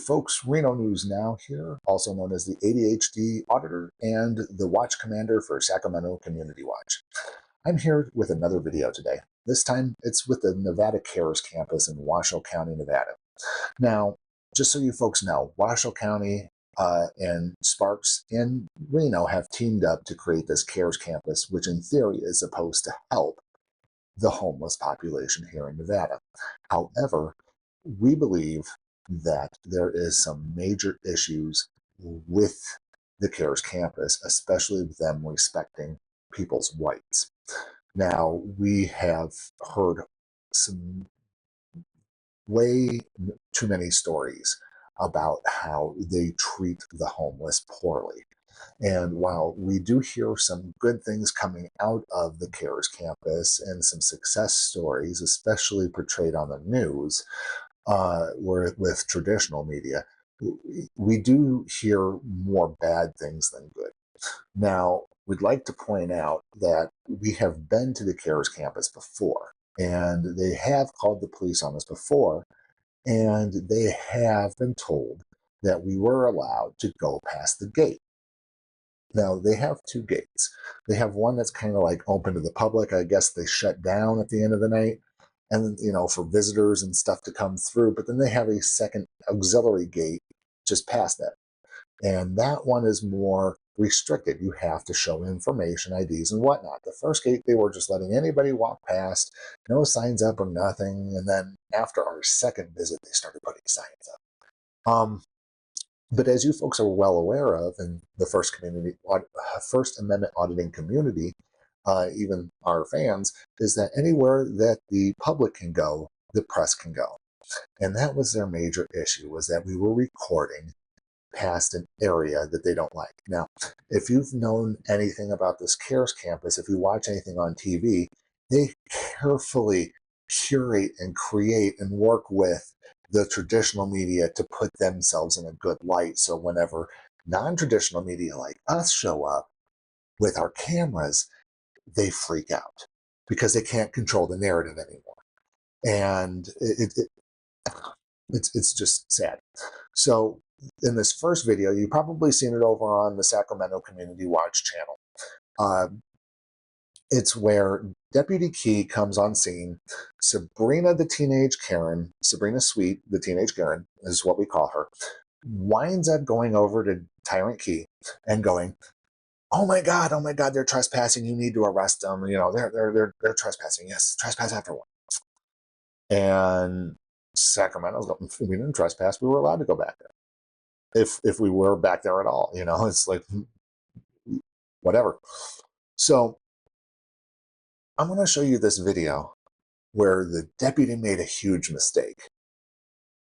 folks, Reno News Now here, also known as the ADHD Auditor and the Watch Commander for Sacramento Community Watch. I'm here with another video today. This time it's with the Nevada Cares campus in Washoe County, Nevada. Now, just so you folks know, Washoe County and Sparks and Reno have teamed up to create this Cares campus, which in theory is supposed to help the homeless population here in Nevada. However, we believe that there is some major issues with the Cares campus, especially with them respecting people's rights. Now, we have heard some way too many stories about how they treat the homeless poorly. And while we do hear some good things coming out of the Cares campus and some success stories, especially portrayed on the news, with traditional media, we do hear more bad things than good. Now, we'd like to point out that we have been to the Cares campus before, and they have called the police on us before, and they have been told that we were allowed to go past the gate. Now, they have two gates. They have one that's kind of like open to the public. I guess they shut down at the end of the night, and for visitors and stuff to come through. But then they have a second auxiliary gate just past that. And that one is more restricted. You have to show information, IDs, and whatnot. The first gate, they were just letting anybody walk past, no signs up or nothing. And then after our second visit, they started putting signs up. But as you folks are well aware of in the First Amendment auditing community, even our fans, is that anywhere that the public can go, the press can go. And that was their major issue, was that we were recording past an area that they don't like. Now, if you've known anything about this Cares campus, if you watch anything on TV, they carefully curate and create and work with the traditional media to put themselves in a good light. So whenever non-traditional media like us show up with our cameras, they freak out because they can't control the narrative anymore. And it's just sad. So in this first video, you've probably seen it over on the Sacramento Community Watch channel. It's where Deputy Kee comes on scene. Sabrina, the teenage Karen, Sabrina Sweet, the teenage Karen, is what we call her, winds up going over to Tyrant Kee and going, oh my God, they're trespassing. You need to arrest them. They're trespassing. Yes, trespass after one. And Sacramento's going, we didn't trespass. We were allowed to go back there. If we were back there at all, it's like, whatever. So I'm going to show you this video where the deputy made a huge mistake.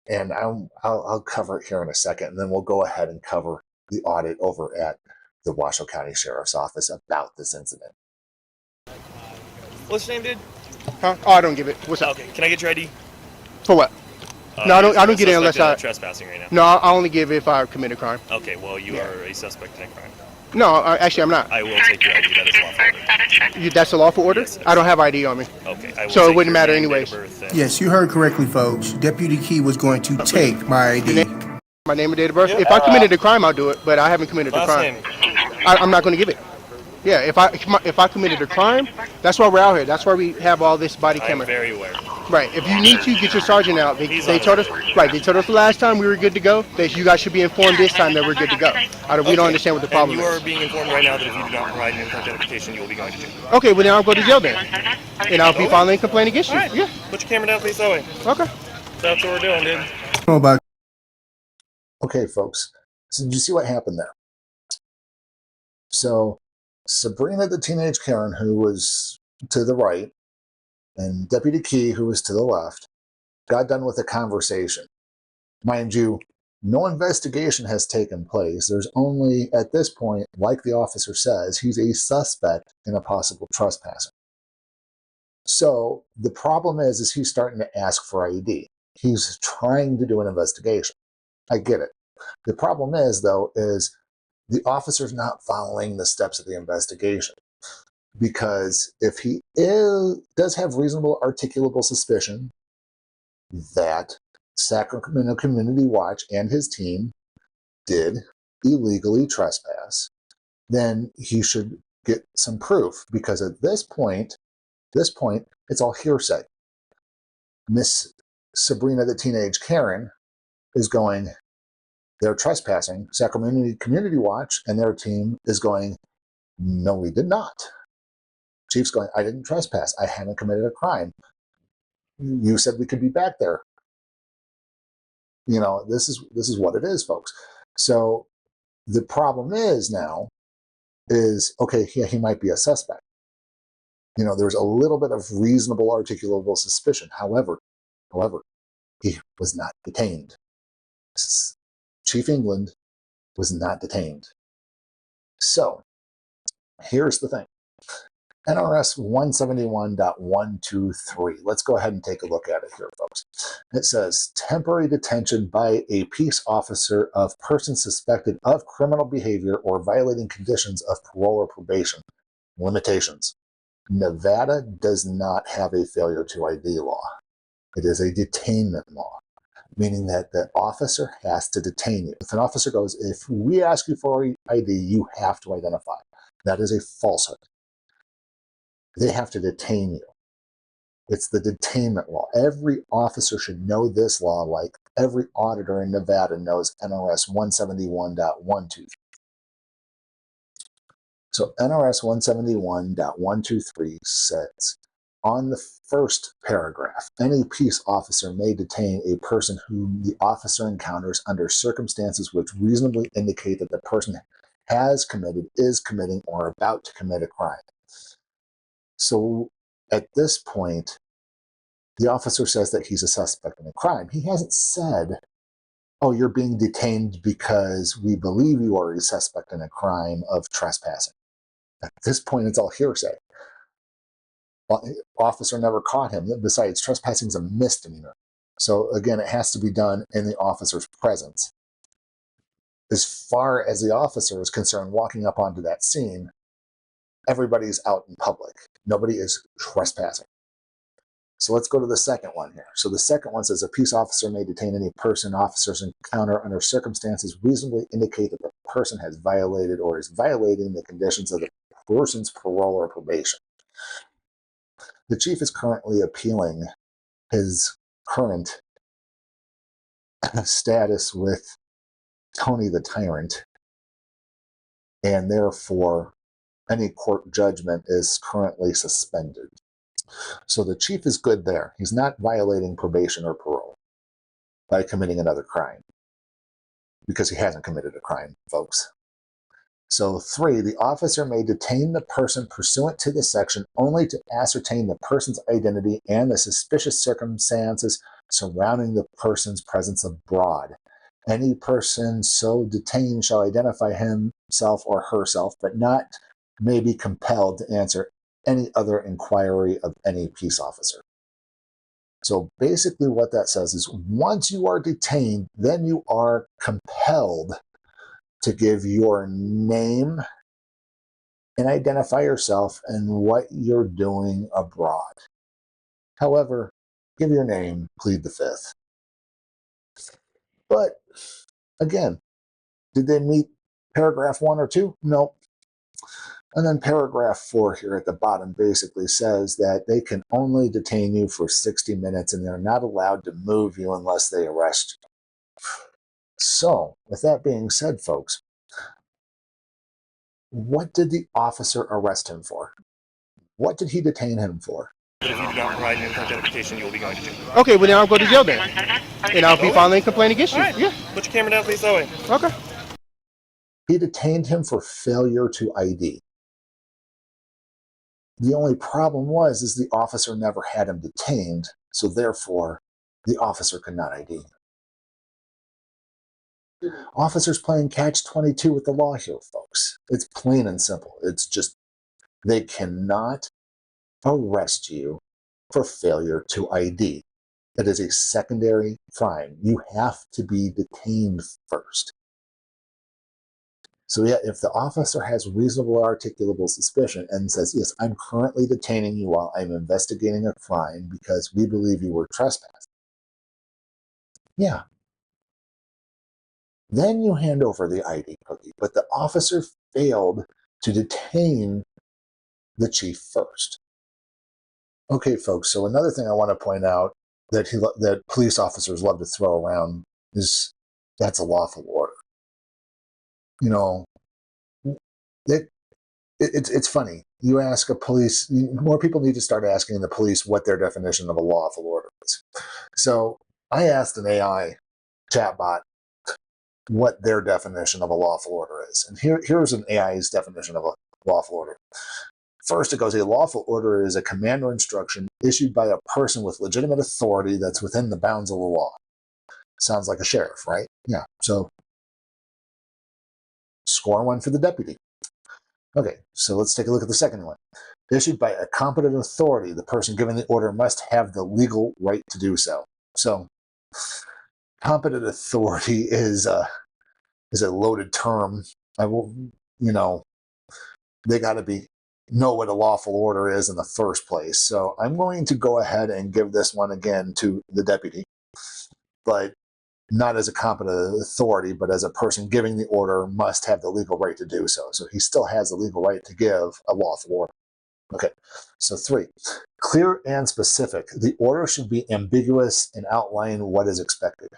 And I'll cover it here in a second, and then we'll go ahead and cover the audit over at the Washoe County Sheriff's Office about this incident. What's your name, dude? Huh? Oh, I don't give it. What's up? Okay, can I get your ID? For what? No, I don't get it unless I... trespassing right now. No, I only give it if I commit a crime. Okay, well, you are a suspect in a crime. No, actually, I'm not. I will take your ID. That is a lawful order. That's a lawful order? Yes, I don't have ID on me. Okay. So it wouldn't matter anyways. Yes, you heard correctly, folks. Deputy Kee was going to take my ID. My name and date of birth? If I committed a crime, I'll do it, but I haven't committed a crime. I'm not going to give it. Yeah, if I committed a crime, that's why we're out here. That's why we have all this body camera. I'm very aware. Right. If you need to, get your sergeant out. They told us. Right. They told us the last time we were good to go. You guys should be informed this time that we're good to go. We don't understand what the problem is. You are being informed right now that if you do not provide an identification, you will be going to jail. Okay. Well, then I'll go to jail then, and I'll be filing a complaint against you. Right. Yeah. Put your camera down, please. That way. Okay. That's what we're doing, dude. Okay, folks. So did you see what happened there? So Sabrina, the teenage Karen, who was to the right, and Deputy Kee, who was to the left, got done with the conversation. Mind you, no investigation has taken place. There's only, at this point, like the officer says, he's a suspect in a possible trespassing. So the problem is he's starting to ask for ID. He's trying to do an investigation. I get it. The problem is, though, is the officer's not following the steps of the investigation. Because if he does have reasonable articulable suspicion that Sacramento Community Watch and his team did illegally trespass, then he should get some proof, because at this point, it's all hearsay. Miss Sabrina, the teenage Karen, is going, they're trespassing. Sacramento Community Watch and their team is going, no, we did not. Chief's going, I didn't trespass. I haven't committed a crime. You said we could be back there. You know, this is what it is, folks. So the problem is now is, okay, yeah, he might be a suspect. You know, there's a little bit of reasonable articulable suspicion. However, he was not detained. Chief England was not detained. So here's the thing. NRS 171.123. Let's go ahead and take a look at it here, folks. It says, temporary detention by a peace officer of persons suspected of criminal behavior or violating conditions of parole or probation. Limitations. Nevada does not have a failure to ID law. It is a detainment law, meaning that the officer has to detain you. If an officer goes, if we ask you for ID, you have to identify. That is a falsehood. They have to detain you. It's the detainment law. Every officer should know this law, like every auditor in Nevada knows NRS 171.123. So NRS 171.123 says, on the first paragraph, any peace officer may detain a person whom the officer encounters under circumstances which reasonably indicate that the person has committed, is committing, or about to commit a crime. So at this point, the officer says that he's a suspect in a crime. He hasn't said, oh, you're being detained because we believe you are a suspect in a crime of trespassing. At this point, it's all hearsay. Officer never caught him. Besides, trespassing is a misdemeanor. So again, it has to be done in the officer's presence. As far as the officer is concerned, walking up onto that scene, everybody's out in public. Nobody is trespassing. So let's go to the second one here. So the second one says, a peace officer may detain any person officers encounter under circumstances reasonably indicate that the person has violated or is violating the conditions of the person's parole or probation. The chief is currently appealing his current status with Tony the Tyrant, and therefore any court judgment is currently suspended. So the chief is good there. He's not violating probation or parole by committing another crime, because he hasn't committed a crime, folks. So 3, the officer may detain the person pursuant to this section only to ascertain the person's identity and the suspicious circumstances surrounding the person's presence abroad. Any person so detained shall identify himself or herself, but not may be compelled to answer any other inquiry of any peace officer. So basically what that says is, once you are detained, then you are compelled to give your name and identify yourself and what you're doing abroad. However, give your name, plead the fifth. But again, did they meet paragraph 1 or 2? Nope. And then paragraph 4 here at the bottom basically says that they can only detain you for 60 minutes and they're not allowed to move you unless they arrest you. So, with that being said, folks, what did the officer arrest him for? What did he detain him for? But if you do not provide an identification, you will be going to jail. Okay, well then I'll go to jail then. And I'll be filing a complaint against you. All right. Yeah. Put your camera down, please, Zoe. Okay. He detained him for failure to ID. The only problem is the officer never had him detained, so therefore the officer could not ID him. Officers playing catch-22 with the law here, folks. It's plain and simple. It's just, they cannot arrest you for failure to ID. That is a secondary crime. You have to be detained first. So yeah, if the officer has reasonable articulable suspicion and says, yes, I'm currently detaining you while I'm investigating a crime because we believe you were trespassing, Yeah. Then you hand over the ID cookie, but the officer failed to detain the chief first. Okay, folks, so another thing I want to point out that police officers love to throw around is that's a lawful order. You know, it's funny. You ask a police, more people need to start asking the police what their definition of a lawful order is. So I asked an AI chatbot what their definition of a lawful order is. And here's an AI's definition of a lawful order. First, it goes, a lawful order is a command or instruction issued by a person with legitimate authority that's within the bounds of the law. Sounds like a sheriff, right? Yeah. So score one for the deputy. Okay, so let's take a look at the second one. Issued by a competent authority, the person giving the order must have the legal right to do so. So competent authority is a loaded term. They got to know what a lawful order is in the first place. So I'm going to go ahead and give this one again to the deputy, but not as a competent authority, but as a person giving the order must have the legal right to do so. So he still has the legal right to give a lawful order. Okay, so 3, clear and specific. The order should be ambiguous and outline what is expected.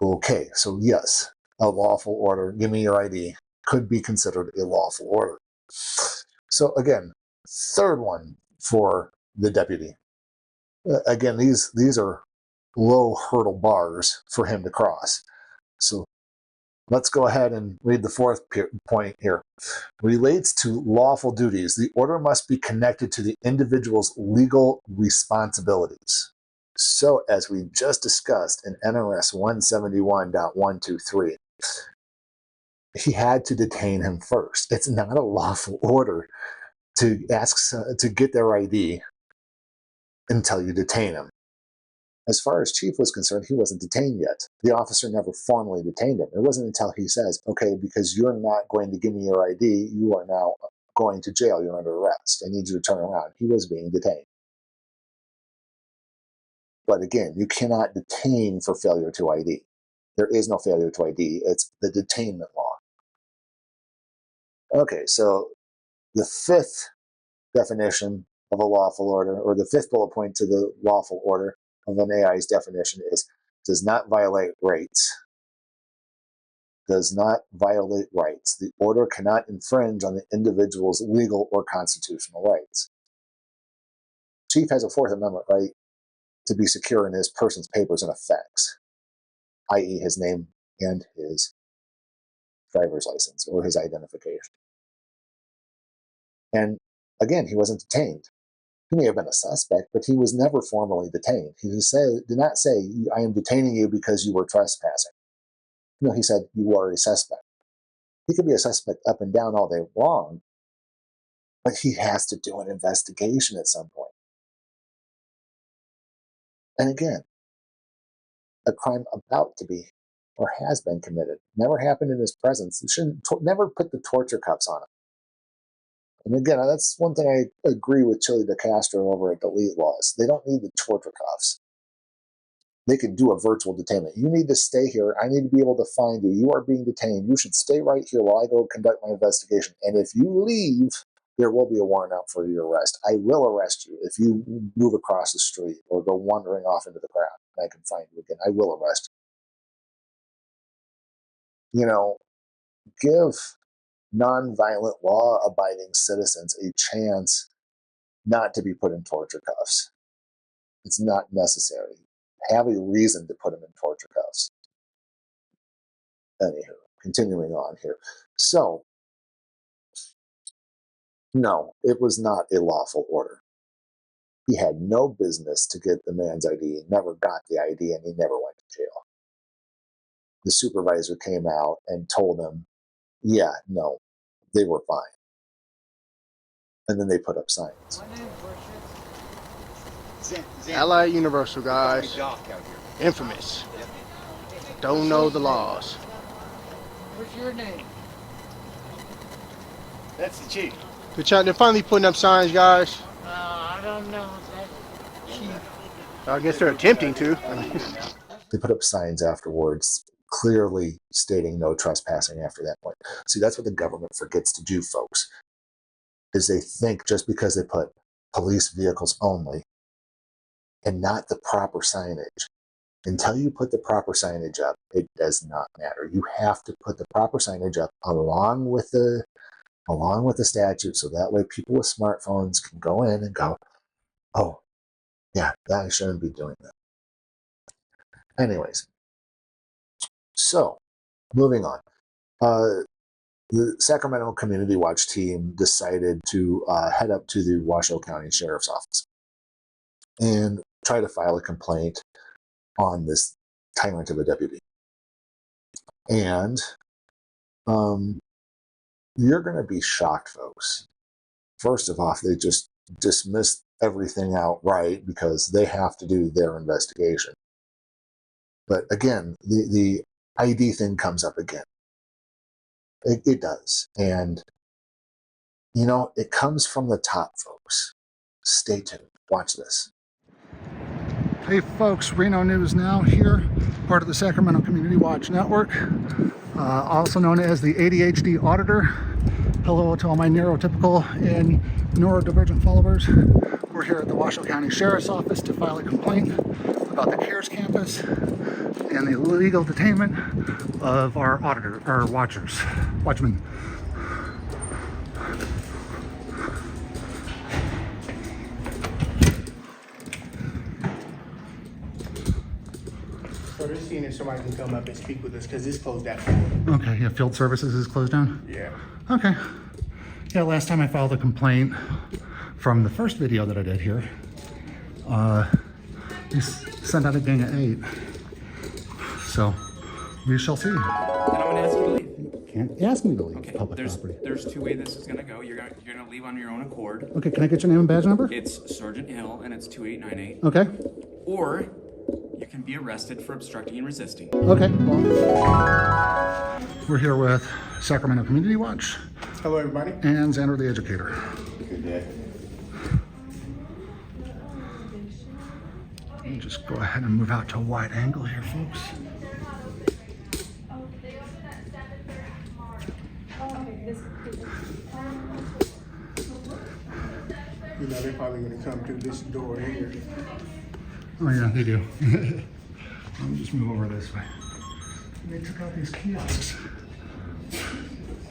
Okay, so yes, a lawful order, give me your ID, could be considered a lawful order. So again, third one for the deputy. Again, these are low hurdle bars for him to cross. So let's go ahead and read the fourth point here. Relates to lawful duties. The order must be connected to the individual's legal responsibilities. So as we just discussed in NRS 171.123, he had to detain him first. It's not a lawful order to ask to get their ID until you detain him. As far as Chief was concerned, he wasn't detained yet. The officer never formally detained him. It wasn't until he says, okay, because you're not going to give me your ID, you are now going to jail, you're under arrest. I need you to turn around. He was being detained. But again, you cannot detain for failure to ID. There is no failure to ID. It's the detainment law. Okay, so the fifth definition of a lawful order, or the fifth bullet point to the lawful order of an AI's definition is, does not violate rights. Does not violate rights. The order cannot infringe on the individual's legal or constitutional rights. Chief has a Fourth Amendment right to be secure in his person's papers and effects, i.e. his name and his driver's license or his identification. And again, he wasn't detained. He may have been a suspect, but he was never formally detained. He did not say, I am detaining you because you were trespassing. No, he said, you are a suspect. He could be a suspect up and down all day long, but he has to do an investigation at some point. And again, a crime about to be or has been committed never happened in his presence. You shouldn't never put the torture cuffs on him. And again, that's one thing I agree with Chili DeCastro over at Delete Laws. They don't need the torture cuffs. They can do a virtual detainment. You need to stay here. I need to be able to find you. You are being detained. You should stay right here while I go conduct my investigation. And if you leave, there will be a warrant out for your arrest. I will arrest you if you move across the street or go wandering off into the crowd. And I can find you again. I will arrest you. Give nonviolent, law-abiding citizens a chance not to be put in torture cuffs. It's not necessary. Have a reason to put them in torture cuffs. Anywho, continuing on here. So, no, it was not a lawful order. He had no business to get the man's ID. He never got the ID, and he never went to jail. The supervisor came out and told him, yeah, no, they were fine. And then they put up signs. Allied Universal, guys. Infamous. Don't know the laws. What's your name? That's the chief. They're finally putting up signs, guys. I don't know. I guess they're attempting to. That's They put up signs afterwards clearly stating no trespassing after that point. See, that's what the government forgets to do, folks, is they think just because they put police vehicles only and not the proper signage, until you put the proper signage up, it does not matter. You have to put the proper signage up along with the statute, so that way people with smartphones can go in and go, oh, yeah, I shouldn't be doing that. Anyways, so moving on. The Sacramento Community Watch team decided to head up to the Washoe County Sheriff's Office and try to file a complaint on this tyrant of a deputy. And you're going to be shocked, folks. First of all, they just dismissed everything outright because they have to do their investigation. But again, the ID thing comes up again. It does. And, you know, it comes from the top, folks. Stay tuned. Watch this. Hey folks, Reno News Now here, part of the Sacramento Community Watch Network, also known as the ADHD Auditor. Hello to all my neurotypical and neurodivergent followers. We're here at the Washoe County Sheriff's Office to file a complaint about the CARES campus and the illegal detainment of our watchmen. So they're seeing if somebody can come up and speak with us because it's closed down. Okay, yeah, field services is closed down? Yeah. Okay. Yeah, last time I filed a complaint from the first video that I did here, we sent out a gang of 8. So we shall see. And I'm gonna ask you to leave. Can't ask me to leave Okay, public property. there's 2 ways this is gonna go. You're gonna leave on your own accord. Okay, can I get your name and badge number? It's Sergeant Hill, and it's 2898. Okay. Or you can be arrested for obstructing and resisting. Okay. Well, we're here with Sacramento Community Watch Hello, everybody. and Xander the Educator. Good day. Let me just go ahead and move out to a wide angle here, folks. You know, they're probably going to come through this door here. Oh yeah, they do. Let me just move over this way. They took out these kiosks.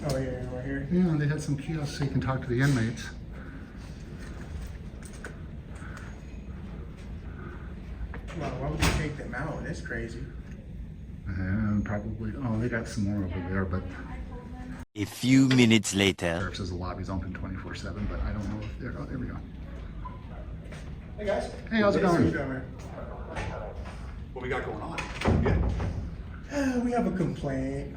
Oh, yeah, right here. Yeah, they had some kiosks so you can talk to the inmates. Wow, why would you take them out? That's crazy. And probably, oh, they got some more over there, but A few minutes later. Sheriff says the lobby's open 24/7, but I don't know if they're, oh, there we go. Hey, guys. Hey, how's it going? What we got going on? We have a complaint.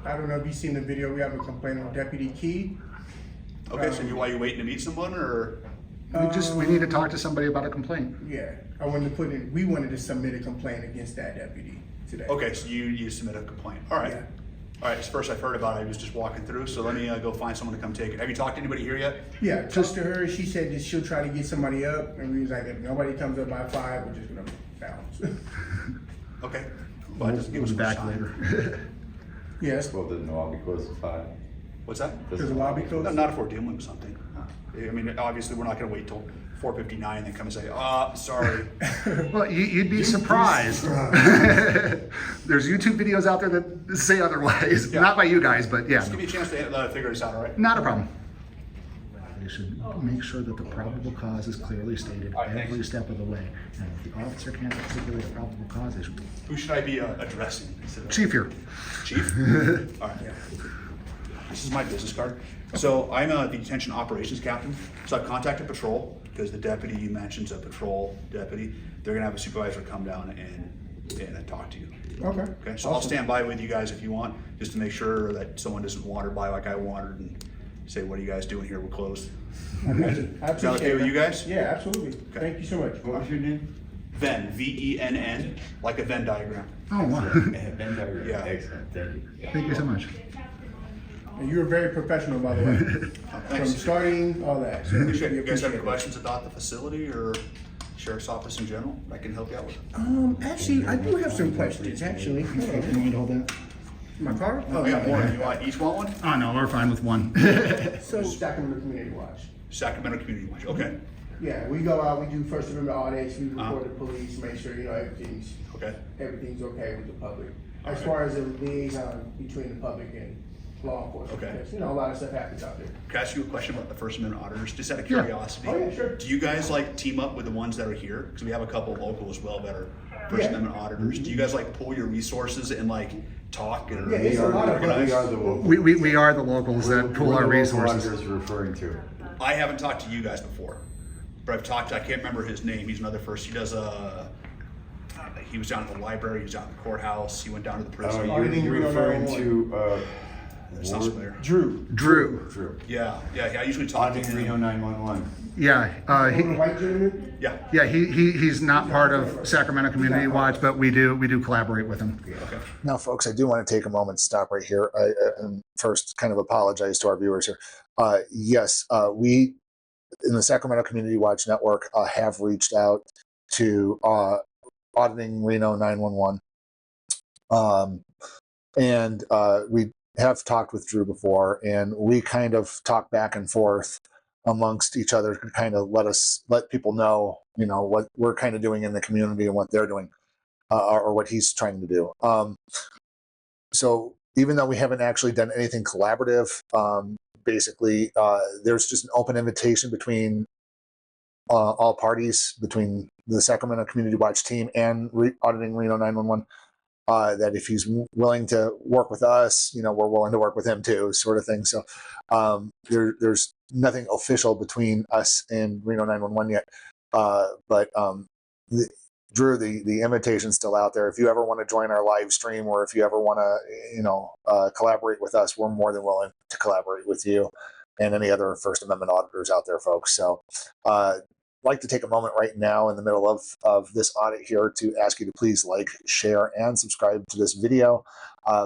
I don't know if you've seen the video. We have a complaint on Deputy Kee. Okay, so why you waiting to meet someone, or? We need to talk to somebody about a complaint. Yeah, I wanted to put in, we wanted to submit a complaint against that deputy today. Okay, so you submit a complaint. All right. Yeah. All right, it's the first I've heard about it. I was just walking through, so let me go find someone to come take it. Have you talked to anybody here yet? Yeah, talked to her. She said that she'll try to get somebody up, and we was like, if nobody comes up by 5, we're just gonna bounce. Okay. Well, that doesn't give us We'll be much back time. later. Yes, Well, didn't the lobby close at 5? What's that? because the lobby closed. No, not if we're dealing with something. I mean, obviously, we're not gonna wait till 4:59 and then come and say, sorry. Well, you'd be surprised. There's YouTube videos out there that say otherwise. Yeah. Not by you guys, but yeah. Just give me a chance to figure this out, all right? Not a problem. They should make sure that the probable cause is clearly stated every step of the way. And if the officer can't articulate a probable cause, they should. Who should I be addressing? Chief here. Chief? All right. This is my business card. So I'm the detention operations captain. So I've contacted patrol because the deputy you mentioned is a patrol deputy. They're gonna have a supervisor come down and talk to you. Okay. Okay, so I'll stand by with you guys if you want, just to make sure that someone doesn't wander by like I wandered and say, what are you guys doing here? We're closed. Okay. I Is that appreciate okay with it. you guys? Yeah, absolutely. Thank you so much. What was your name? Venn, V-E-N-N, like a Venn diagram. Oh, wow. Ben Dyer. Yeah. Excellent, thank you. Thank you so much. And you were very professional, by the way, from Thanks. starting all that. So You we guys have any appreciate it. questions about the facility or? sheriff's office in general I can help you out with? Actually, I do have some questions, actually. You want me to hold that? My car? Oh, yeah, one. You want each one? Oh, no, we're fine with one. So, Sacramento Community Watch. Sacramento Community Watch. Okay. Yeah, we go out, we do First Amendment audits, we report to police, make sure, you know, everything's okay with the public. As far as the liaison between the public and law enforcement. Okay. Because, you know, a lot of stuff happens out there. Can I ask you a question about the First Amendment auditors? Just out of curiosity. Oh, yeah, sure. Do you guys like team up with the ones that are here? Because we have a couple local as well that are First Amendment auditors. Do you guys like pull your resources and like talk and Yeah, it's a lot of organize? We are the locals that pool our resources. Referring to. I haven't talked to you guys before, but I've talked to, I can't remember his name. He's another first. He does he was down at the library, he was down at the courthouse, he went down to the prison. You're referring to Sounds familiar. Drew. Yeah, I usually talk to Auditing him. Reno 911. Yeah, The white gentleman? Yeah. he's not part of Sacramento Community Watch, but we do collaborate with him. Okay. Now, folks, I do want to take a moment to stop right here and first kind of apologize to our viewers here. Yes, we in the Sacramento Community Watch Network have reached out to auditing Reno 911. And we have talked with Drew before, and we kind of talk back and forth amongst each other to kind of let people know, you know, what we're kind of doing in the community and what they're doing, or what he's trying to do. So even though we haven't actually done anything collaborative, basically there's just an open invitation between all parties, between the Sacramento Community Watch team and auditing Reno 911, that if he's willing to work with us, you know, we're willing to work with him too, sort of thing. So there's nothing official between us and Reno 911 yet. But Drew, the invitation's still out there. If you ever want to join our live stream, or if you ever want to, you know, collaborate with us, we're more than willing to collaborate with you and any other First Amendment auditors out there, folks. So I'd like to take a moment right now in the middle of this audit here to ask you to please like, share, and subscribe to this video.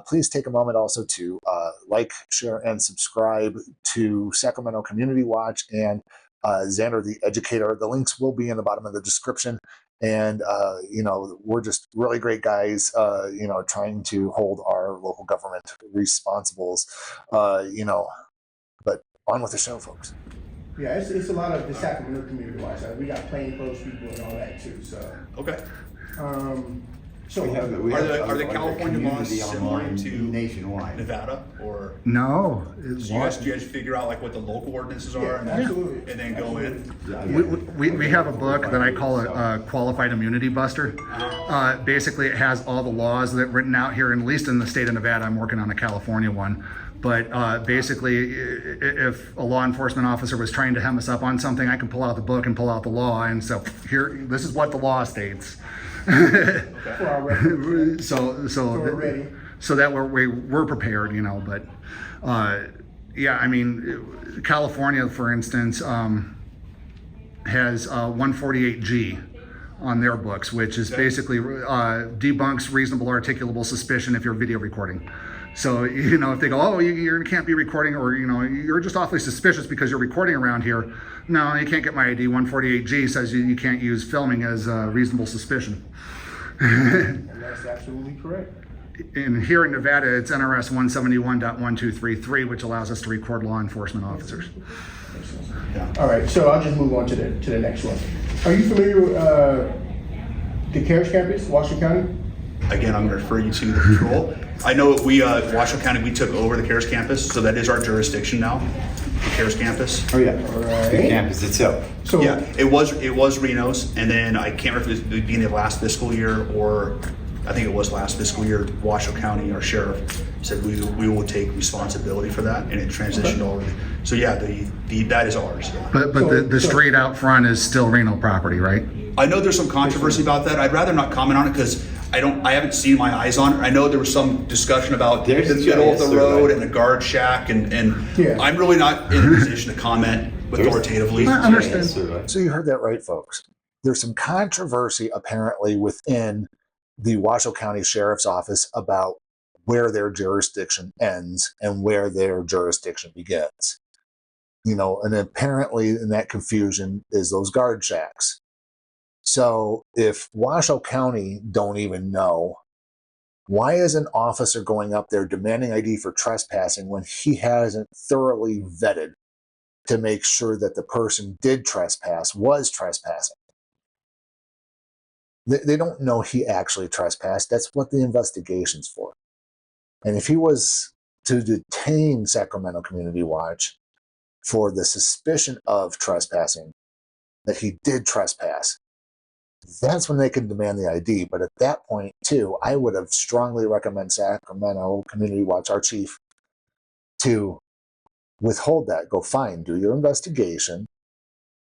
Please take a moment also to like, share, and subscribe to Sacramento Community Watch and Xander the Educator. The links will be in the bottom of the description. And, you know, we're just really great guys, you know, trying to hold our local government responsibles, you know, but on with the show, folks. Yeah, it's a lot of the Sacramento Community Watch. We got plainclothes people and all that too. So Okay. So are the California laws similar to nationwide? Nevada, or No. do you guys figure out like what the local ordinances are absolutely. and then go in? We have a book that I call a Qualified Immunity Buster. Basically, it has all the laws that written out here, and at least in the state of Nevada. I'm working on a California one. But basically, if a law enforcement officer was trying to hem us up on something, I can pull out the book and pull out the law, and so here, this is what the law states. For our records, So we're ready. So that we're prepared, you know. But yeah, I mean, California, for instance, has 148G on their books, which is basically debunks reasonable articulable suspicion if you're video recording. So, you know, if they go, oh, you can't be recording, or, you know, you're just awfully suspicious because you're recording around here. No, you can't get my ID. 148G says you can't use filming as reasonable suspicion. And that's absolutely correct. And here in Nevada, it's NRS 171.1233, which allows us to record law enforcement officers. All right, so I'll just move on to the next one. Are you familiar with the CARES campus, Washoe County? Again, I'm going to refer you to the patrol. I know if we, Washoe County, we took over the CARES campus, so that is our jurisdiction now, the CARES campus. Oh yeah, Right. the campus itself. So Yeah, it was Reno's, and then I can't remember if it was being the last fiscal year, or I think it was last fiscal year, Washoe County, our sheriff, said we will take responsibility for that, and it transitioned over. So yeah, that is ours. Yeah. But the street out front is still Reno property, right? I know there's some controversy about that. I'd rather not comment on it because I haven't seen my eyes on it. I know there was some discussion about the middle of the road and the guard shack, and I'm really not in a position to comment authoritatively. I understand. So you heard that right, folks. There's some controversy apparently within the Washoe County Sheriff's Office about where their jurisdiction ends and where their jurisdiction begins. You know, and apparently in that confusion is those guard shacks. So if Washoe County don't even know, why is an officer going up there demanding ID for trespassing when he hasn't thoroughly vetted to make sure that the person did trespass, was trespassing? They don't know he actually trespassed. That's what the investigation's for. And if he was to detain Sacramento Community Watch for the suspicion of trespassing, that he did trespass, that's when they can demand the ID. But at that point, too, I would have strongly recommend Sacramento Community Watch, our chief, to withhold that. Go fine, do your investigation,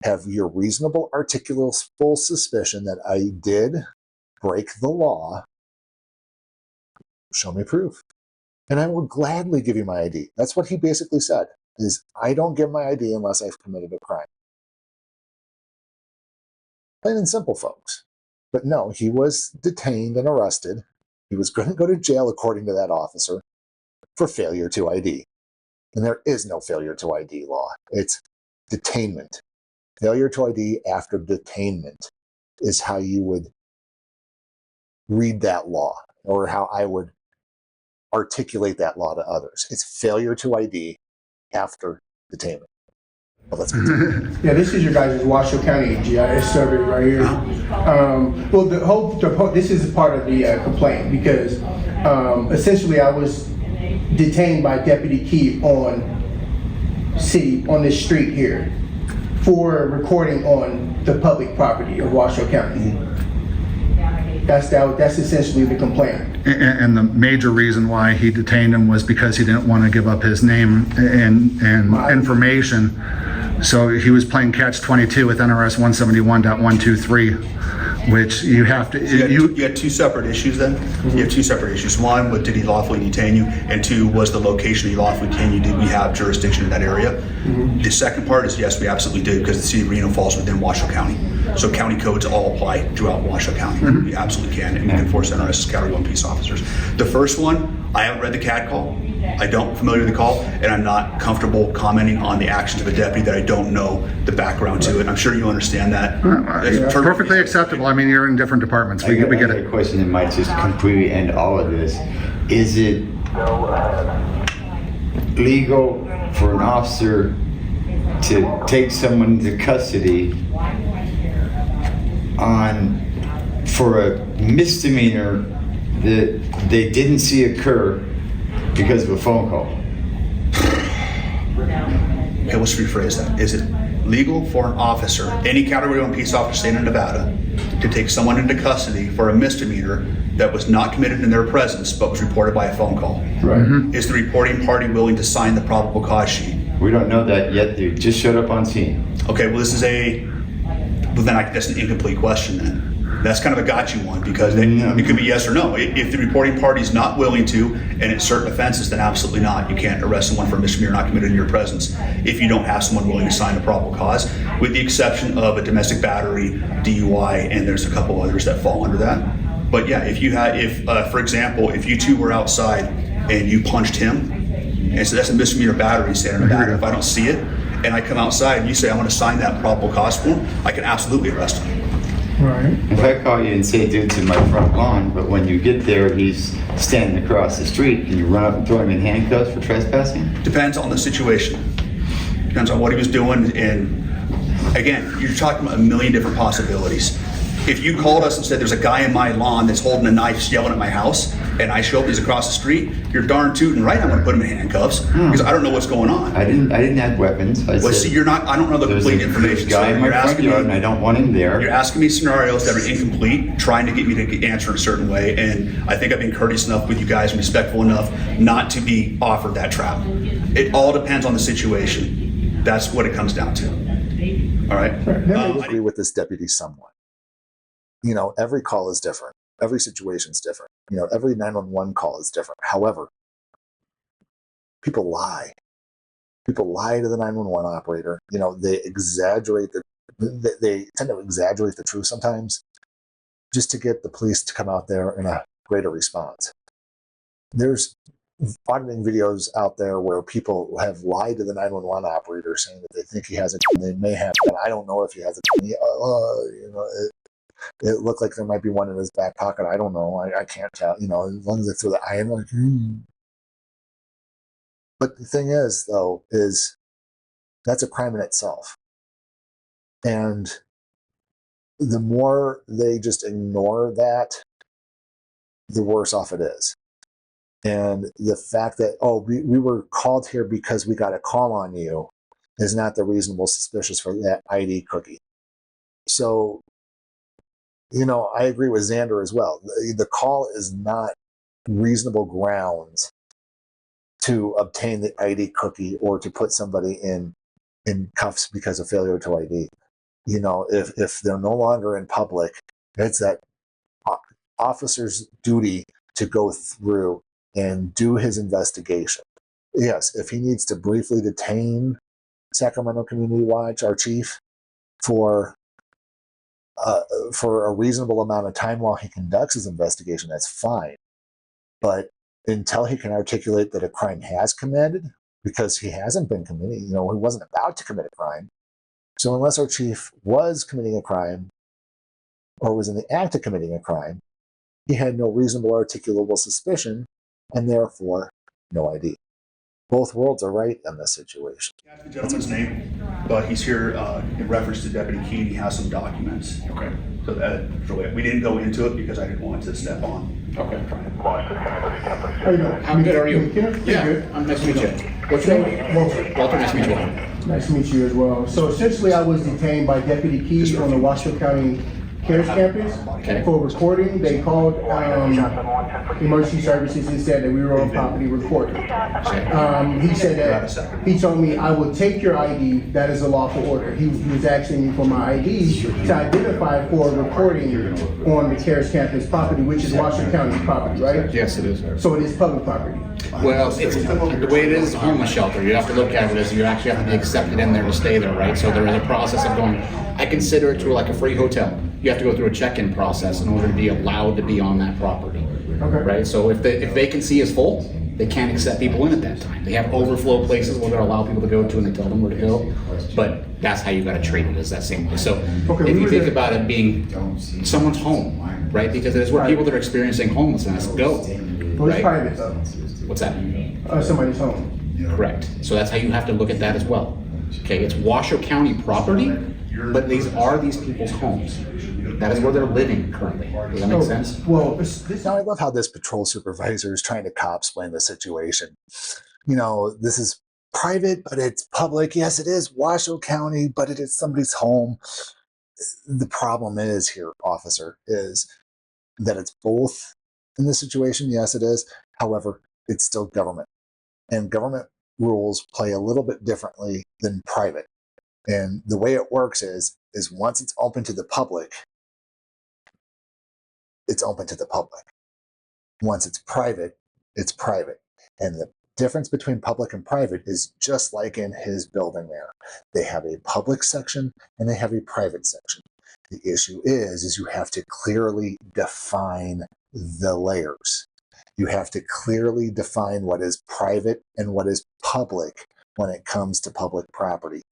have your reasonable, articulable suspicion that I did break the law. Show me proof, and I will gladly give you my ID. That's what he basically said, is I don't give my ID unless I've committed a crime. Plain and simple, folks. But no, he was detained and arrested. He was going to go to jail, according to that officer, for failure to ID. And there is no failure to ID law. It's detainment. Failure to ID after detainment is how you would read that law, or how I would articulate that law to others. It's failure to ID after detainment. Well, let's continue. Yeah, this is your guys' Washoe County GIS survey right here. Well, this is part of the complaint, because essentially I was detained by Deputy Kee on this street here for recording on the public property of Washoe County. That's essentially the complaint. And the major reason why he detained him was because he didn't want to give up his name and information. So he was playing catch-22 with NRS 171.123, which you have to... You had two separate issues then? Mm-hmm. You have two separate issues. One, what did he lawfully detain you? And two, was the location he lawfully detained you, did we have jurisdiction in that area? Mm-hmm. The second part is yes, we absolutely did, because the city of Reno falls within Washoe County. So county codes all apply throughout Washoe County. Mm-hmm. We absolutely can, and we can force NRS Category 1 peace officers. The first one, I haven't read the CAD call. I don't familiar with the call, and I'm not comfortable commenting on the actions of a deputy that I don't know the background to it. I'm sure you understand that. It's perfectly acceptable. I mean, you're in different departments. We get it. A question that might just completely end all of this. Is it legal for an officer to take someone into custody for a misdemeanor that they didn't see occur because of a phone call? Okay, let's rephrase that. Is it legal for an officer, any Category 1 peace officer state in Nevada, to take someone into custody for a misdemeanor that was not committed in their presence but was reported by a phone call? Right. Mm-hmm. Is the reporting party willing to sign the probable cause sheet? We don't know that yet. They just showed up on scene. Okay, well that's an incomplete question then. That's kind of a gotcha one, because it could be yes or no. If the reporting party is not willing to, and it's certain offenses, then absolutely not. You can't arrest someone for a misdemeanor not committed in your presence if you don't have someone willing to sign the probable cause, with the exception of a domestic battery, DUI, and there's a couple others that fall under that. But yeah, for example, if you two were outside and you punched him, and so that's a misdemeanor battery, say in Nevada, if I don't see it, and I come outside and you say I want to sign that probable cause form, I can absolutely arrest him. Right. If I call you and say, dude's in my front lawn, but when you get there, he's standing across the street, can you run up and throw him in handcuffs for trespassing? Depends on the situation. Depends on what he was doing. And again, you're talking about a million different possibilities. If you called us and said there's a guy in my lawn that's holding a knife yelling at my house, and I show up, he's across the street, you're darn tootin' right I'm gonna put him in handcuffs, because I don't know what's going on. I didn't have weapons. I said, see, I don't know the complete information. There's a guy in my front yard and I don't want him there. You're asking me scenarios that are incomplete, trying to get me to answer in a certain way, and I think I've been courteous enough with you guys and respectful enough not to be offered that trap. It all depends on the situation. That's what it comes down to. All right? I agree with this deputy somewhat. You know, every call is different. Every situation is different. You know, every 911 call is different. However, people lie. People lie to the 911 operator. You know, they tend to exaggerate the truth sometimes just to get the police to come out there in a greater response. There's auditing videos out there where people have lied to the 911 operator saying that they think he has a gun. They may have, but I don't know if he has a gun. It looked like there might be one in his back pocket. I don't know. I can't tell. You know, as long as they throw the eye, I'm like, But the thing is, though, is that's a crime in itself. And the more they just ignore that, the worse off it is. And the fact that, oh, we were called here because we got a call on you is not the reasonable suspicious for that ID cookie. So, you know, I agree with Xander as well. The call is not reasonable grounds to obtain the ID cookie or to put somebody in cuffs because of failure to ID. You know, if they're no longer in public, it's that officer's duty to go through and do his investigation. Yes, if he needs to briefly detain Sacramento Community Watch, our chief, for a reasonable amount of time while he conducts his investigation, that's fine. But until he can articulate that a crime has committed, because he hasn't been committing, you know, he wasn't about to commit a crime. So unless our chief was committing a crime or was in the act of committing a crime, he had no reasonable articulable suspicion and therefore no ID. Both worlds are right in this situation. The gentleman's name, but he's here in reference to Deputy Kee. He has some documents. Okay. So that we didn't go into it because I didn't want to step on. Okay. How you doing? I'm good. How are you? Yeah. Good. I'm nice to meet you. What's your name? Walter. Walter, nice to meet you. Nice to meet you as well. So essentially, I was detained by Deputy Kee on the Washoe County CARES campus for recording. They called emergency services and said that we were on property recording. He said that he told me I would take your ID. That is a lawful order. He was asking me for my ID to identify for recording on the CARES campus property, which is Washoe County property, right? Yes, it is. So it is public property. Well, it's the way it is, a homeless shelter. You have to look at it as you actually have to be accepted in there to stay there, right? So there is a process of going. I consider it to like a free hotel. You have to go through a check-in process in order to be allowed to be on that property, right? So if vacancy is full, they can't accept people in at that time. They have overflow places where they allow people to go to and they tell them where to go. But that's how you got to treat it, is that same way. So if you think about it being someone's home, right? Because it is where people that are experiencing homelessness go, Well, it's right? private though. What's that? Somebody's home. Correct. So that's how you have to look at that as well. Okay, it's Washoe County property, but these are these people's homes. That is where they're living currently. Does that make sense? Well, Now, I love how this patrol supervisor is trying to cop-explain the situation. You know, this is private, but it's public. Yes, it is Washoe County, but it is somebody's home. The problem is here, officer, is that it's both in this situation. Yes, it is. However, it's still government. And government rules play a little bit differently than private. And the way it works is once it's open to the public, it's open to the public. Once it's private, it's private. And the difference between public and private is just like in his building there. They have a public section and they have a private section. The issue is you have to clearly define the layers. You have to clearly define what is private and what is public when it comes to public property.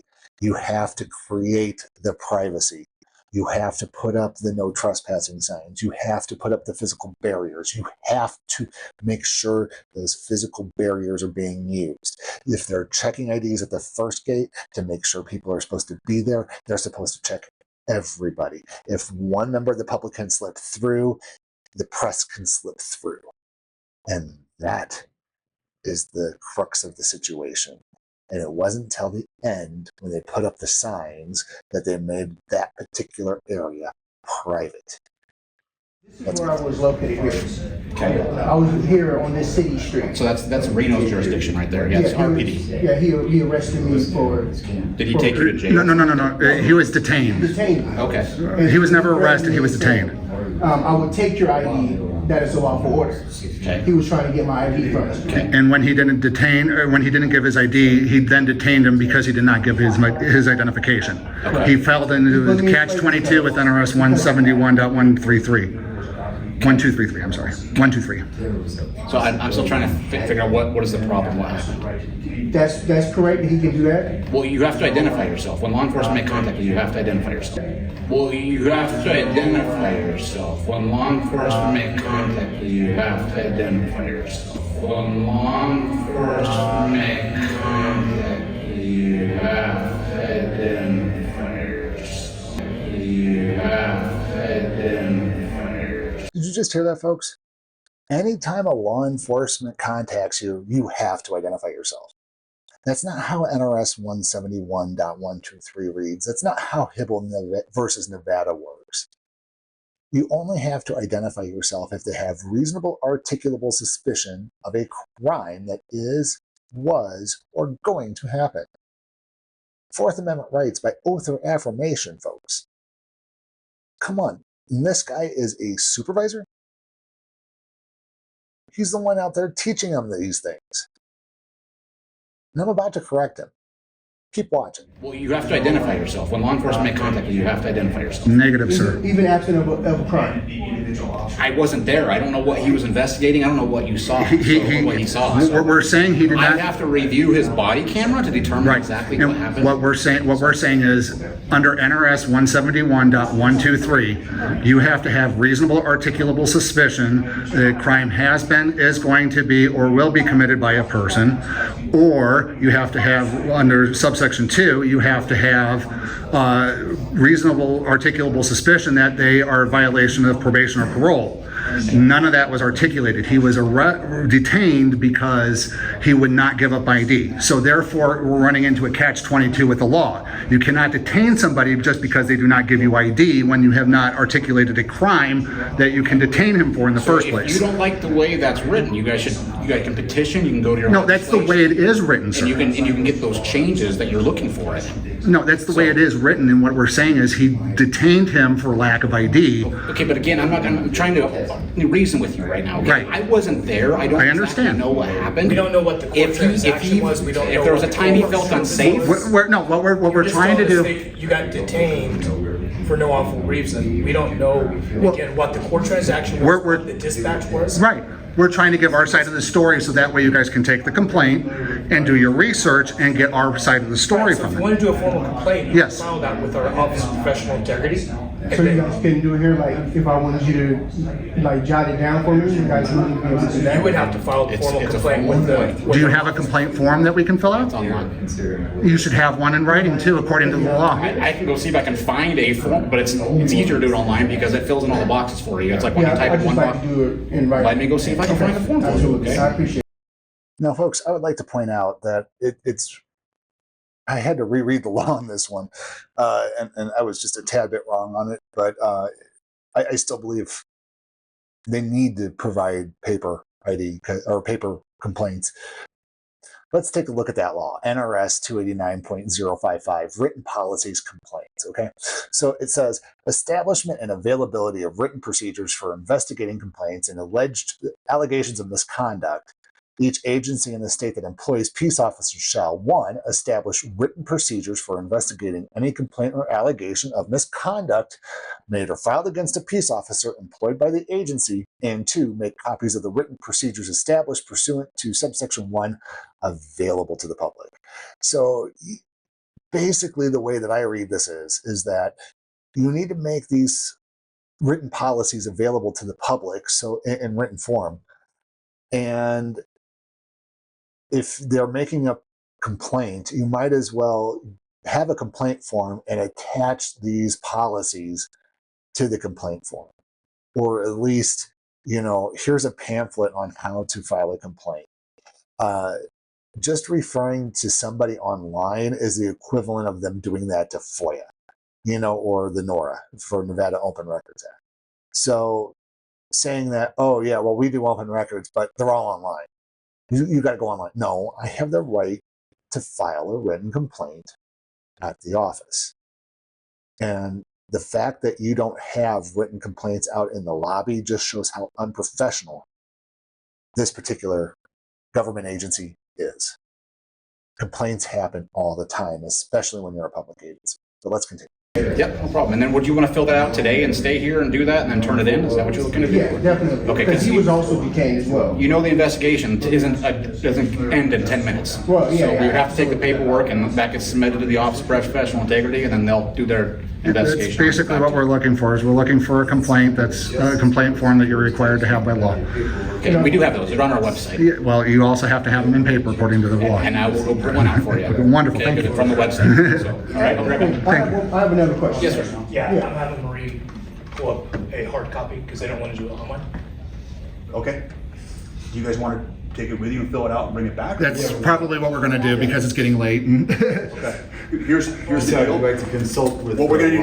You have to create the privacy. You have to put up the no trespassing signs. You have to put up the physical barriers. You have to make sure those physical barriers are being used. If they're checking IDs at the first gate to make sure people are supposed to be there, they're supposed to check everybody. If one member of the public can slip through, the press can slip through. And that is the crux of the situation. And it wasn't until the end, when they put up the signs, that they made that particular area private. This is where I was located here. Okay. I was here on this city street. So that's Reno's jurisdiction right there. Yeah, it's RPD. Yeah, he arrested me for... Did he take you to jail? No. He was detained. Detained. Okay. He was never arrested. He was detained. I would take your ID. That is a lawful order. Okay. He was trying to get my ID from us. Okay. And when he didn't give his ID, he then detained him because he did not give his identification. Okay. He fell into catch-22 with NRS 171.133. 1233. I'm sorry. 123. So I'm still trying to figure out what is the problem, what happened. That's correct. He can do that. Well, you have to identify yourself. When law enforcement make contact with you, you have to identify yourself. Well, you have to identify yourself. When law enforcement make contact with you, you have to identify yourself. When law enforcement make contact with you, you have to identify yourself. You have to identify yourself. Did you just hear that, folks? Anytime a law enforcement contacts you, you have to identify yourself. That's not how NRS 171.123 reads. That's not how Hibble versus Nevada works. You only have to identify yourself if they have reasonable articulable suspicion of a crime that is, was, or going to happen. Fourth Amendment rights by oath or affirmation, folks. Come on, and this guy is a supervisor? He's the one out there teaching them these things. And I'm about to correct him. Keep watching. Well, you have to identify yourself. When law enforcement make contact with you, you have to identify yourself. Negative, sir. Even absent of a crime. I wasn't there. I don't know what he was investigating. I don't know what you saw. What he saw. So We're saying he did not. I have to review his body camera to determine exactly what happened. What we're saying is under NRS 171.123, you have to have reasonable articulable suspicion that a crime has been, is going to be, or will be committed by a person, or you have to have under subsection 2, you have to have reasonable articulable suspicion that they are a violation of probation or parole. None of that was articulated. He was detained because he would not give up ID. So therefore, we're running into a catch-22 with the law. You cannot detain somebody just because they do not give you ID when you have not articulated a crime that you can detain him for in the first place. If you don't like the way that's written, you guys can petition. You can go to your No, that's the way it is written, sir. and you can get those changes that you're looking for. No, that's the way it is written, and what we're saying is he detained him for lack of ID. Okay, but again, I'm trying to reason with you right now. Okay? Right. I wasn't there. I don't understand. Exactly know what happened. We don't know what the court transaction was. We don't know if there was a what time he felt unsafe. What we're trying to do. You got detained for no awful reason. We don't know again what the court transaction was, what the dispatch was. Right. We're trying to give our side of the story so that way you guys can take the complaint and do your research and get our side of the story So from if it. you want to do a formal complaint, you Yes. can file that with our Office of Professional Integrity. So you guys can do it here, like if I wanted you to like jot it down for me, you guys wouldn't be able to do that. You would have to file a formal complaint with the. Do you have a complaint form that we can fill out? You should have one in writing too, according to the law. I can go see if I can find a form, but it's easier to do it online because it fills in all the boxes for you. It's like when you type I in just one like box. to do it in writing. Let me go see if I can find a form for you. Absolutely. Okay? I appreciate it. Now, folks, I would like to point out that I had to reread the law on this one, and I was just a tad bit wrong on it, but I still believe they need to provide paper ID or paper complaints. Let's take a look at that law, NRS 289.055, written policies complaints, okay? So it says, establishment and availability of written procedures for investigating complaints and alleged allegations of misconduct. Each agency in the state that employs peace officers shall, 1, establish written procedures for investigating any complaint or allegation of misconduct made or filed against a peace officer employed by the agency, and 2, make copies of the written procedures established pursuant to subsection 1 available to the public. So basically the way that I read this is that you need to make these written policies available to the public, so in written form. And if they're making a complaint, you might as well have a complaint form and attach these policies to the complaint form. Or at least, here's a pamphlet on how to file a complaint. Just referring to somebody online is the equivalent of them doing that to FOIA, or the NORA for Nevada Open Records Act. So saying that, oh yeah, well, we do open records, but they're all online. You got to go online. No, I have the right to file a written complaint at the office. And the fact that you don't have written complaints out in the lobby just shows how unprofessional this particular government agency is. Complaints happen all the time, especially when you're a public agency. So let's continue. Yep, no problem. And then would you want to fill that out today and stay here and do that and then turn it in? Is that what you're looking to do? Yeah, definitely. Okay, Because he was also detained as well. you know the investigation doesn't end in 10 minutes. Well, yeah, So we would yeah, have to take the paperwork and that gets submitted to the Office of Professional Integrity and then they'll do their investigation. That's basically what we're looking for, is we're looking for a complaint that's a complaint form that you're required to have by law. Okay, we do have those. They're on our website. Yeah, well, you also have to have them in paper according to the law. And I will go put one out for you. Wonderful, Okay, thank you. from the website. So, all right, I'll be right back. I have another question. Yes, sir. Yeah, I'm having Marie pull up a hard copy because they don't want to do it online. Okay. Do you guys want to take it with you and fill it out and bring it back? That's probably what we're gonna do because it's getting late. Okay. Here's the I'd deal. like to consult with. What we're gonna do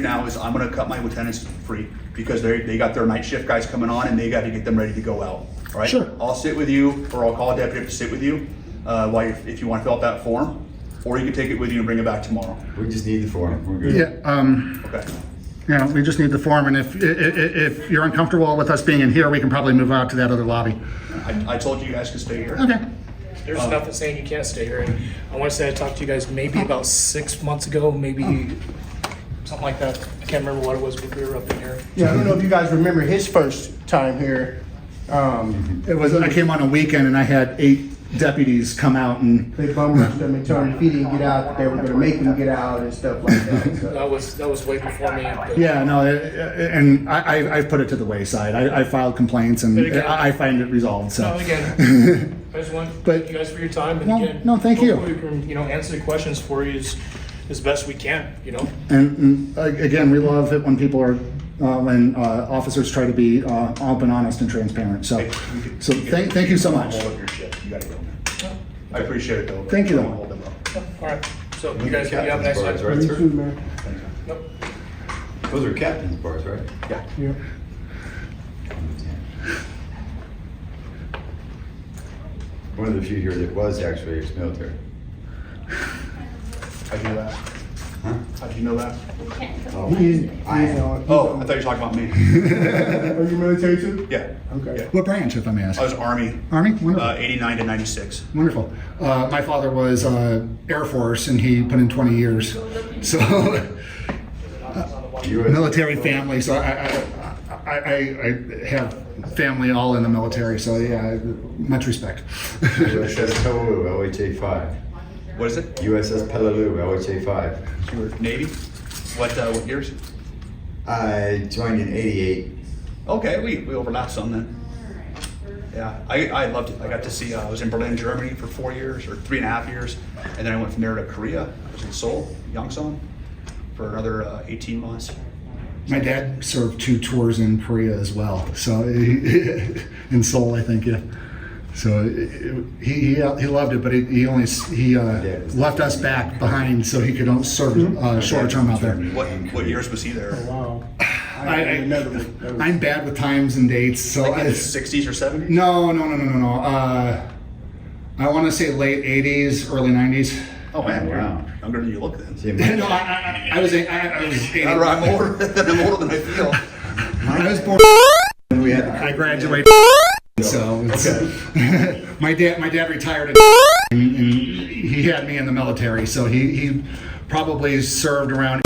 now is I'm gonna cut my lieutenants free because they got their night shift guys coming on and they got to get them ready to go out. All right. Sure. I'll sit with you, or I'll call a deputy to sit with you, if you want to fill out that form, or you can take it with you and bring it back tomorrow. We just need the form. We're good. Yeah, Okay. yeah, we just need the form, and if you're uncomfortable with us being in here, we can probably move out to that other lobby. I told you guys to stay here. Okay. There's nothing saying you can't stay here. And I want to say I talked to you guys maybe about 6 months ago, maybe something like that. I can't remember what it was, but we were up in here. Yeah, I don't know if you guys remember his first time here. It was, I came on a weekend and I had 8 deputies come out and, They bum rushed him and told him if he didn't get out, that they were gonna make him get out and stuff like that. So. That was way before me. But yeah, no, and I've put it to the wayside. I filed complaints and But again- I find it resolved, so. No, again, I just want to But- thank you guys for your time. And No, again, no, thank you. hopefully we can, answer the questions for you as best we can, And again, we love it when people are, when officers try to be open, honest, and transparent. So, thank you so much. Hold up your shit. You gotta go. I appreciate it though. Thank you, though. Hold them up. All right. So you guys, you have a nice Captain's bars, night. right, You sir? too, man. Nope. Those are captain's bars, right? Yeah. Yeah. One of the few here that was actually ex-military. How'd you know that? Huh? How'd you know that? He's on. Oh, I thought you were talking about me. Are you military too? Yeah. Okay. Yeah. What branch, if I may ask? I was Army, Army? Wonderful. 89 to 96. Wonderful. My father was Air Force, and he put in 20 years. So, military family. So I have family all in the military. So yeah, much respect. USS Peleliu, LHA 5. What is it? USS Peleliu, LHA 5. You were Navy? What years? I joined in '88. Okay, we overlapped some then. Yeah, I loved it. I got to see, I was in Berlin, Germany for 4 years, or 3.5 years. And then I went from there to Korea. I was in Seoul, Yongsan, for another 18 months. My dad served 2 tours in Korea as well. So in Seoul, I think, yeah. So he loved it, but he left us back behind so he could serve shorter term out there. What years was he there? Wow. I'm bad with times and dates, so Like in the 60s or 70s? No. I want to say late 80s, early 90s. Oh man, Wow. you're younger than you look then. No, I was 80. I'm older than I feel. I was born. I graduated. So my dad retired and he had me in the military. So he probably served around.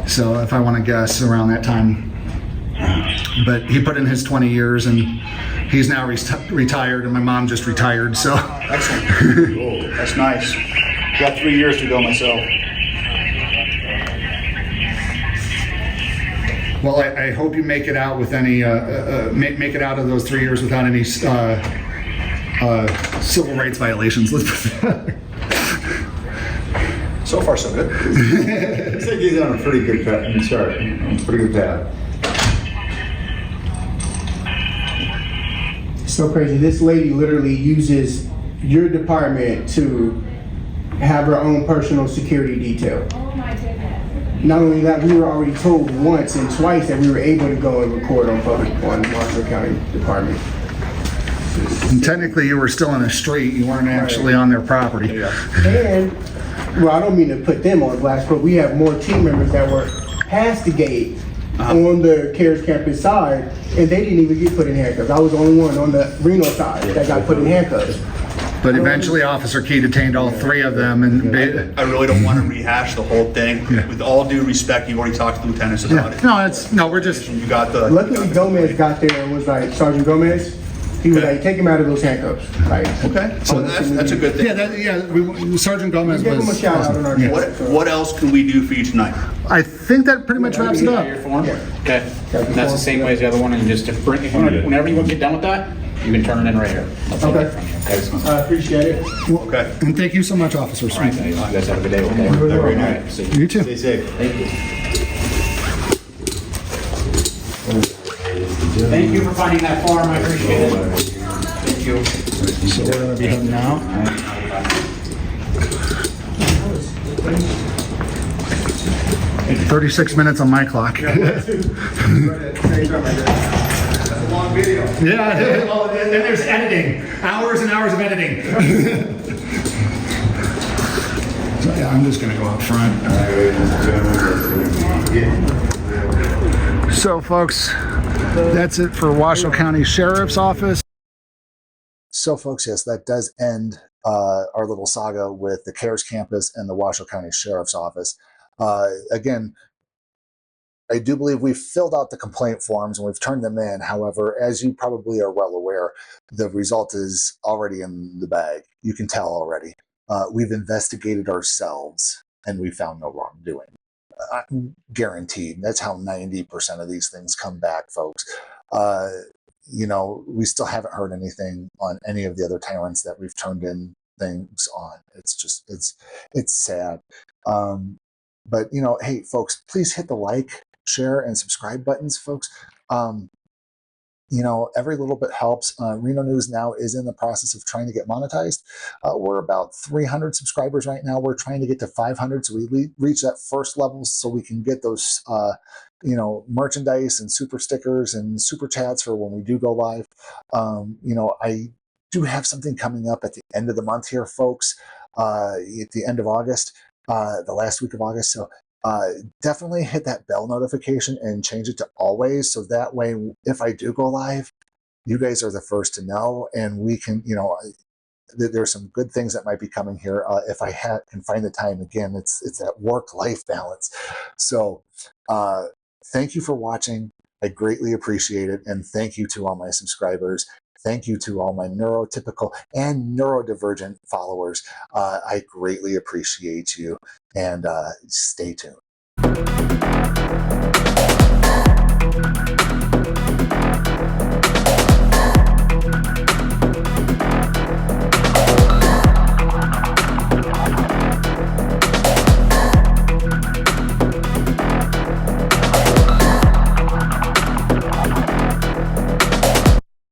So if I want to guess, around that time. But he put in his 20 years and he's now retired, and my mom just retired. So Excellent. That's nice. Got 3 years to go myself. well, I hope you make it out with any make it out of those 3 years without any civil rights violations. Let's put that. So far, so good. Looks like he's on a pretty good chart. Pretty good path. So crazy. This lady literally uses your department to have her own personal security detail. Oh my goodness. Not only that, we were already told once and twice that we were able to go and record on Washoe County Department. And technically, you were still in the street. You weren't actually on their property. And, well, I don't mean to put them on blast, but we have more team members that were past the gate on the CARES campus side, and they didn't even get put in handcuffs. I was the only one on the Reno side that got put in handcuffs. But eventually Officer Key detained all 3 of them, and I really don't want to rehash the whole thing. With all due respect, you've already talked to the lieutenants about it. no, we're just, You got the. Luckily, Gomez got there and was like, Sergeant Gomez, he was like, take him out of those handcuffs. Like, Okay, so that's a good thing. Sergeant Gomez give him a was shout out on our What else can we do for you tonight? I think that pretty much wraps it up. Your form? Okay. And that's the same way as the other one, and just to bring, whenever you get done with that, you can turn it in right here. That's all. Okay. I appreciate it. Okay. And thank you so much, Officer All right, Smith. guys. You guys have a good day, okay? All right. See you. You too. Stay safe. Thank you. Thank you for finding that form, I appreciate it. Thank you. So we're gonna be heading now. 36 minutes on my clock. That's a long video. Yeah, and there's editing. Hours and hours of editing. So yeah, I'm just gonna go out front. So folks, that's it for Washoe County Sheriff's Office. So, folks, yes, that does end our little saga with the CARES campus and the Washoe County Sheriff's Office. Again, I do believe we've filled out the complaint forms and we've turned them in. However, as you probably are well aware, the result is already in the bag. You can tell already. We've investigated ourselves and we found no wrongdoing. Guaranteed. That's how 90% of these things come back, folks. You know, we still haven't heard anything on any of the other tyrants that we've turned in things on. It's just, it's sad. But, you know, hey, folks, please hit the like, share, and subscribe buttons, folks. You know, every little bit helps. Reno News Now is in the process of trying to get monetized. We're about 300 subscribers right now. We're trying to get to 500, so we reach that first level so we can get those, you know, merchandise and super stickers and super chats for when we do go live. You know, I do have something coming up at the end of the month here, folks, at the end of August, the last week of August. So definitely hit that bell notification and change it to always. So that way, if I do go live, you guys are the first to know, and we can, you know, there's some good things that might be coming here. If I can find the time again, it's that work-life balance. So thank you for watching. I greatly appreciate it. And thank you to all my subscribers. Thank you to all my neurotypical and neurodivergent followers. I greatly appreciate you, and stay tuned.